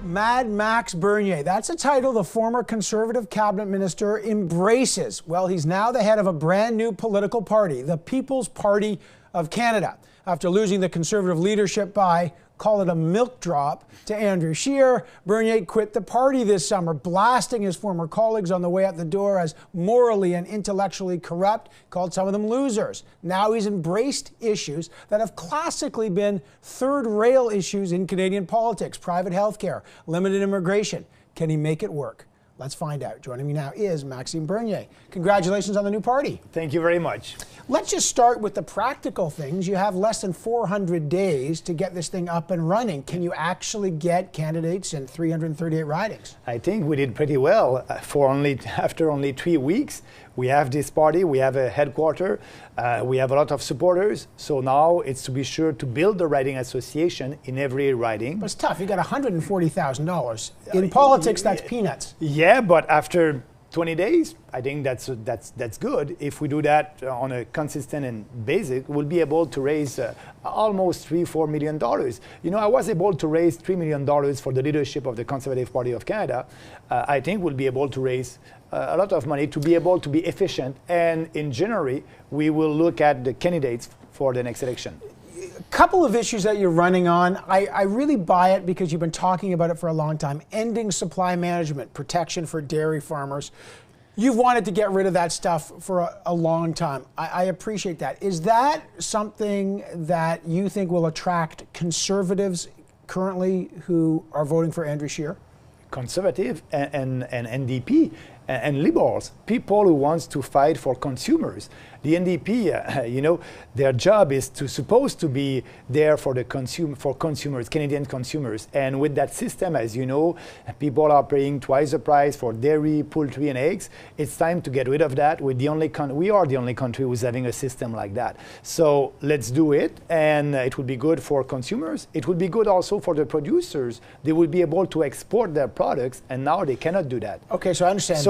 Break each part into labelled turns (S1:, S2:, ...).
S1: Mad Max Bernier. That's a title the former Conservative cabinet minister embraces. Well, he's now the head of a brand new political party, the People's Party of Canada. After losing the Conservative leadership by, call it a milk drop, to Andrew Scheer, Bernier quit the party this summer, blasting his former colleagues on the way out the door as morally and intellectually corrupt, called some of them losers. Now he's embraced issues that have classically been third-rail issues in Canadian politics: private health care, limited immigration. Can he make it work? Let's find out. Joining me now is Maxime Bernier. Congratulations on the new party.
S2: Thank you very much.
S1: Let's just start with the practical things. You have less than 400 days to get this thing up and running. Can you actually get candidates in 338 ridings?
S2: I think we did pretty well after only 3 weeks. We have this party, we have a headquarters, we have a lot of supporters. So now it's to be sure to build the riding association in every riding.
S1: But it's tough. You got $140,000. In politics, that's peanuts.
S2: Yeah, but after 20 days, I think that's good. If we do that on a consistent and basic, we'll be able to raise almost $3-4 million. You know, I was able to raise $3 million for the leadership of the Conservative Party of Canada. I think we'll be able to raise a lot of money to be able to be efficient. And in January, we will look at the candidates for the next election.
S1: A couple of issues that you're running on. I really buy it because you've been talking about it for a long time. Ending supply management, protection for dairy farmers. You've wanted to get rid of that stuff for a long time. I appreciate that. Is that something that you think will attract Conservatives currently who are voting for Andrew Scheer? Conservative
S2: and NDP and Liberals, people who wants to fight for consumers. The NDP, you know, their job is supposed to be there for the consumers, Canadian consumers. And with that system, as you know, people are paying twice the price for dairy, poultry, and eggs. It's time to get rid of that. We are the only country who's having a system like that. So let's do it, and it would be good for consumers. It would be good also for the producers. They will be able to export their products, and now they cannot do that.
S1: Okay, so I understand
S2: that.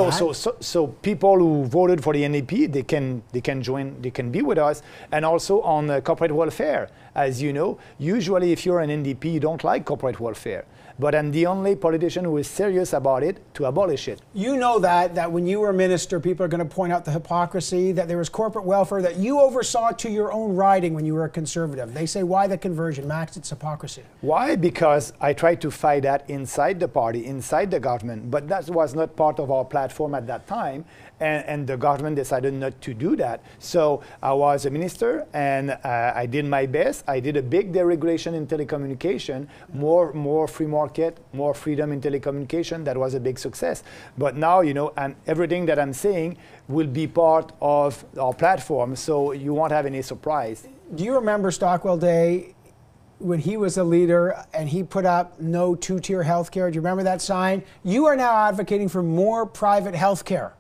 S2: So people who voted for the NDP, they can join, they can be with us, and also on corporate welfare. As you know, usually if you're an NDP, you don't like corporate welfare. But I'm the only politician who is serious about it to abolish it.
S1: You know that when you were minister, people are going to point out the hypocrisy, that there was corporate welfare that you oversaw to your own riding when you were a Conservative. They say, why the conversion? Max, it's hypocrisy.
S2: Why? Because I tried to fight that inside the party, inside the government, but that was not part of our platform at that time. And the government decided not to do that. So I was a minister, and I did my best. I did a big deregulation in telecommunication, more free market, more freedom in telecommunication. That was a big success. But now, you know, and everything that I'm saying will be part of our platform, so you won't have any surprise.
S1: Do you remember Stockwell Day when he was a leader and he put up no two-tier health care? Do you remember that sign? You are now advocating for more private health care.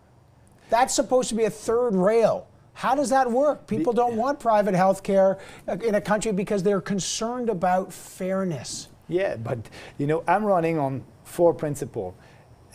S1: That's supposed to be a third rail. How does that work? People don't want private health care in a country because they're concerned about fairness.
S2: Yeah, but you know, I'm running on 4 principles: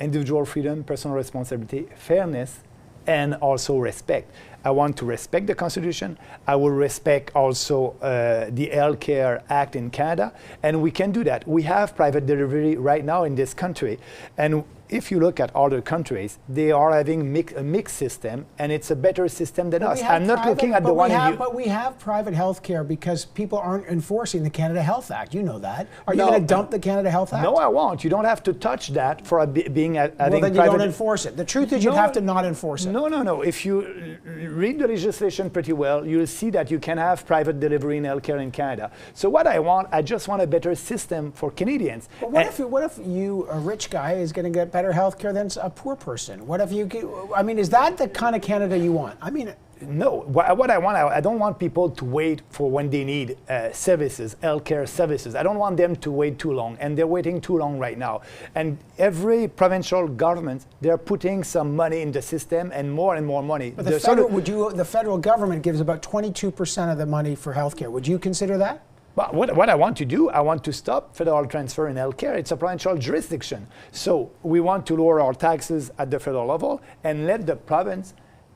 S2: individual freedom, personal responsibility, fairness, and also respect. I want to respect the Constitution. I will respect also the Health Care Act in Canada, and we can do that. We have private delivery right now in this country, and if you look at other countries, they are having a mixed system, and it's a better system than us. I'm not looking at the one
S1: But we have private health care because people aren't enforcing the Canada Health Act. You know that. Are you going to dump the Canada Health Act?
S2: No, I won't. You don't have to touch that for having
S1: well, then you don't enforce it. The truth is you'd have to not enforce it.
S2: No. If you read the legislation pretty well, you'll see that you can have private delivery in healthcare in Canada. So what I just want a better system for Canadians.
S1: But what if you, a rich guy, is going to get better health care than a poor person? What if you get, I mean, is that the kind of Canada you want? I mean,
S2: no. What I want, I don't want people to wait for when they need services, healthcare services. I don't want them to wait too long, and they're waiting too long right now. And every provincial government, they're putting some money in the system, and more money.
S1: But the federal government gives about 22% of the money for healthcare. Would you consider that?
S2: But what I want to do, I want to stop federal transfer in healthcare. It's a provincial jurisdiction. So we want to lower our taxes at the federal level and let the province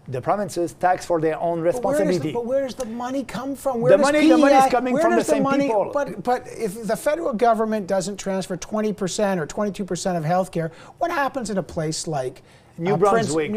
S2: the provinces tax for their own responsibility.
S1: But where does the money come from?
S2: The money is coming from the same people.
S1: But if the federal government doesn't transfer 20% or 22% of healthcare, what happens in a place like
S2: New Brunswick?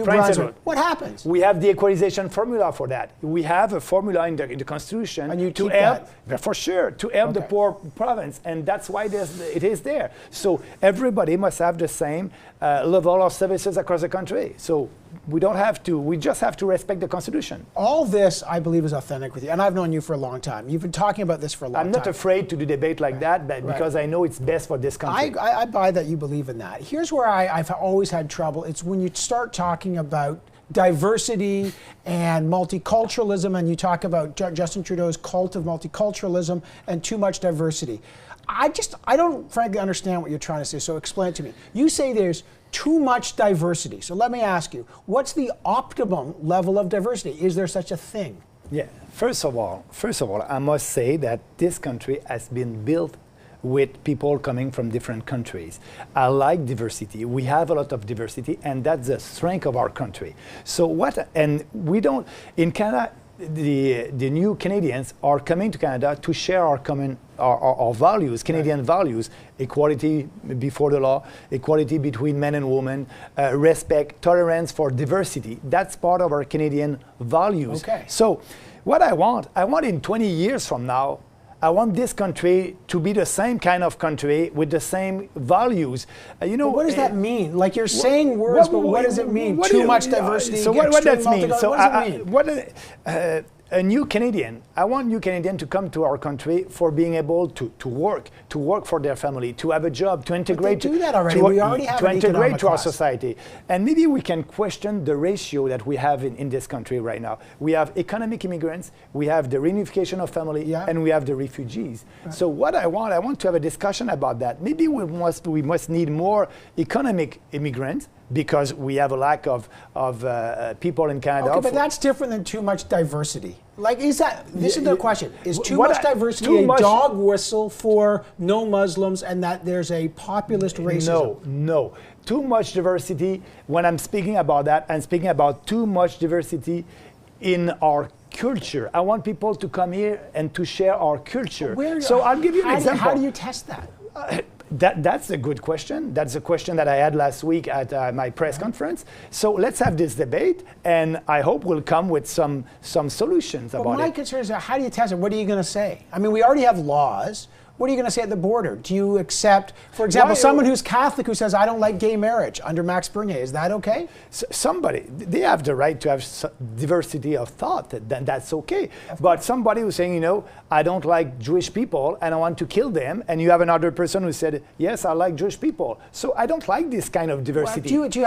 S1: What happens?
S2: We have the equalization formula for that. We have a formula in the Constitution
S1: and you
S2: to
S1: keep
S2: help,
S1: that?
S2: for sure, to help the poor province, and that's why it is there. So everybody must have the same level of services across the country. So we don't have to. We just have to respect the Constitution.
S1: All this, I believe, is authentic with you, and I've known you for a long time. You've been talking about this for a long time.
S2: I'm not afraid to do debate like that, because I know it's best for this country.
S1: I buy that you believe in that. Here's where I've always had trouble. It's when you start talking about diversity and multiculturalism, and you talk about Justin Trudeau's cult of multiculturalism and too much diversity. I don't frankly understand what you're trying to say, so explain it to me. You say there's too much diversity. So let me ask you, what's the optimum level of diversity? Is there such a thing?
S2: Yeah, first of all, I must say that this country has been built with people coming from different countries. I like diversity. We have a lot of diversity, and that's the strength of our country. And we don't, in Canada, the new Canadians are coming to Canada to share our values, Canadian values: equality before the law, equality between men and women, respect, tolerance for diversity. That's part of our Canadian values.
S1: Okay.
S2: So what I want in 20 years from now, I want this country to be the same kind of country with the same values.
S1: But what does that mean? Like, you're saying words, but what does it mean? Too much diversity?
S2: So what does that mean?
S1: So what does it mean?
S2: A new Canadian, I want new Canadian to come to our country for being able to work for their family, to have a job, to integrate.
S1: But they do that already. We already have
S2: to
S1: an
S2: integrate
S1: economic
S2: to our
S1: class.
S2: society. And maybe we can question the ratio that we have in this country right now. We have economic immigrants, we have the reunification of family, and we have the refugees. Right. So what I want to have a discussion about that. Maybe we must need more economic immigrants, because we have a lack of people in Canada.
S1: Okay, but that's different than too much diversity. Like, this is the question. Is too much diversity a dog whistle for no Muslims and that there's a populist racism?
S2: No. Too much diversity, when I'm speaking about that, I'm speaking about too much diversity in our culture. I want people to come here and to share our culture. So I'll give you an example.
S1: How do you test that?
S2: That's a good question. That's a question that I had last week at my press conference. So let's have this debate, and I hope we'll come with some solutions about it.
S1: My concern is, how do you test it? What are you going to say? I mean, we already have laws. What are you going to say at the border? Do you accept, for example, someone who's Catholic who says, I don't like gay marriage under Max Bernier? Is that okay?
S2: They have the right to have diversity of thought. That's okay. But somebody who's saying, I don't like Jewish people and I want to kill them, and you have another person who said, yes, I like Jewish people. So I don't like this kind of diversity.
S1: Well, do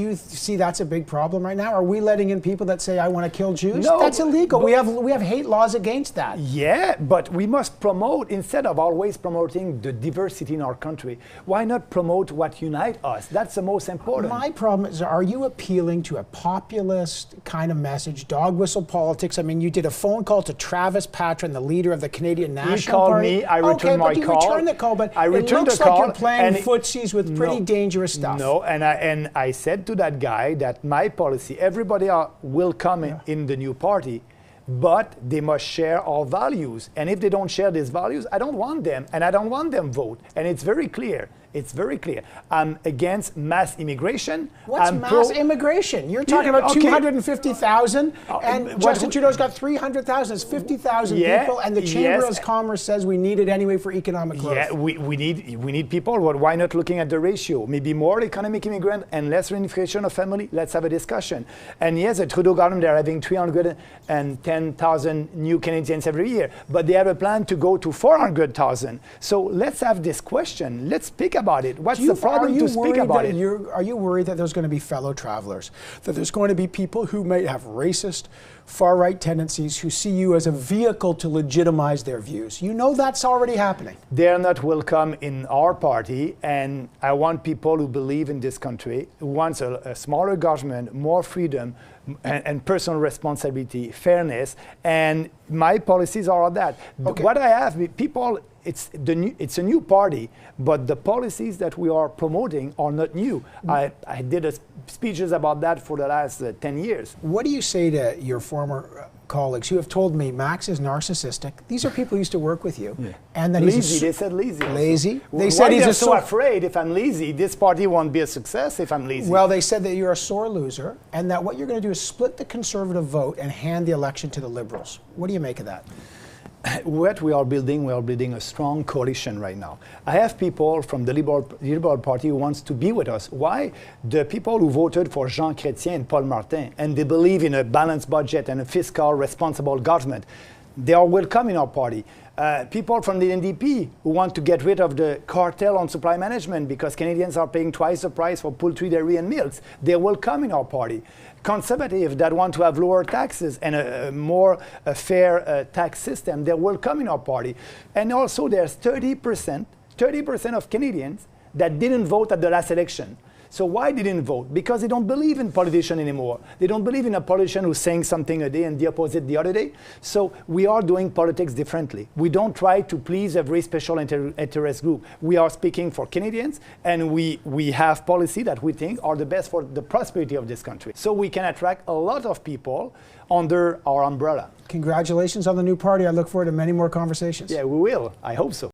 S1: you see that's a big problem right now? Are we letting in people that say, I want to kill Jews?
S2: No,
S1: that's illegal. We have hate laws against that.
S2: Yeah, but we must promote, instead of always promoting the diversity in our country, why not promote what unites us? That's the most important.
S1: My problem is, are you appealing to a populist kind of message, dog whistle politics? I mean, you did a phone call to Travis Patron, the leader of the Canadian National Party.
S2: He called me, I returned my call.
S1: Okay, but you returned the call, but it looks like you're playing footsies with pretty dangerous stuff.
S2: No, and I said to that guy that my policy, everybody will come in the new party, but they must share our values. And if they don't share these values, I don't want them, and I don't want them vote. And it's very clear. It's very clear. I'm against mass immigration.
S1: What's mass immigration? You're talking about 250,000, and Justin Trudeau's got 300,000. It's 50,000 people, and the Chamber of Commerce says we need it anyway for economic growth.
S2: Yeah, we need people. Well, why not looking at the ratio? Maybe more economic immigrant and less reunification of family. Let's have a discussion. And yes, the Trudeau government, they're having 310,000 new Canadians every year, but they have a plan to go to 400,000. So let's have this question. Let's speak about it. What's the problem to speak about it?
S1: Are you worried that there's going to be fellow travelers, that there's going to be people who may have racist, far-right tendencies who see you as a vehicle to legitimize their views? You know that's already happening.
S2: They're not welcome in our party, and I want people who believe in this country, who wants a smaller government, more freedom, and personal responsibility, fairness, and my policies are on that.
S1: Okay.
S2: What I have, people, it's a new party, but the policies that we are promoting are not new. I did speeches about that for the last 10 years.
S1: What do you say to your former colleagues who have told me Max is narcissistic? These are people who used to work with you, and that
S2: lazy. They said lazy.
S1: Lazy. They
S2: Why
S1: said he's
S2: so afraid if I'm lazy? This party won't be a success if I'm lazy.
S1: Well, they said that you're a sore loser, and that what you're going to do is split the Conservative vote and hand the election to the Liberals. What do you make of that?
S2: What we are building a strong coalition right now. I have people from the Liberal Party who wants to be with us. Why? The people who voted for Jean Chrétien and Paul Martin, and they believe in a balanced budget and a fiscal responsible government, they are welcome in our party. People from the NDP who want to get rid of the cartel on supply management because Canadians are paying twice the price for poultry, dairy, and milks, they're welcome in our party. Conservatives that want to have lower taxes and a more fair tax system, they're welcome in our party. And also there's 30% of Canadians that didn't vote at the last election. So why they didn't vote? Because they don't believe in politicians anymore. They don't believe in a politician who's saying something a day and the opposite the other day. So we are doing politics differently. We don't try to please every special interest group. We are speaking for Canadians, and we have policy that we think are the best for the prosperity of this country. So we can attract a lot of people under our umbrella.
S1: Congratulations on the new party. I look forward to many more conversations.
S2: Yeah, we will. I hope so.